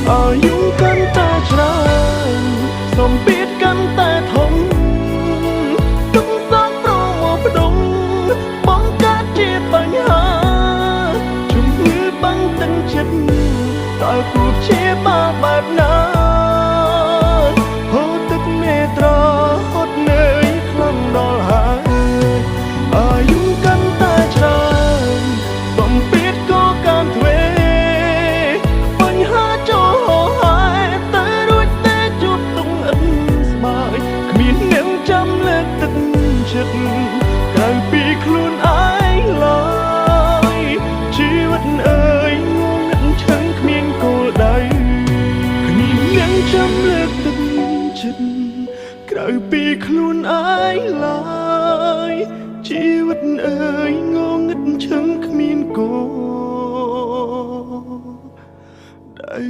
អាយុកាន់តែច្រើនសំពីតកាន់តែធំទឹកសាំងប្រមូលផ្ដុំបង្កើតជាបញ្ហាជំងឺបាំងទឹកចិត្តតើគូជាបាលបែបណាហូរទឹកមេត្រាហត់នឿយខ្លាំងដល់ហើយអាយុកាន់តែច្រើនសំពីតក៏កាន់ទ្វេបញ្ហាចូលហោហើយតែរួចតែជួបទុំអិនស្បើយគ្មានអ្នកចាំលើកទឹកចិត្តក្រៅពីខ្លួនឯងឡើយជីវិតអើយងងឹតឈឹងគ្មានគោលដៅគ្មានអ្នកចាំលើកទឹកចិត្តក្រៅពីខ្លួនឯងឡើយជីវិតអើយងងឹតឈឹងគ្មានគោល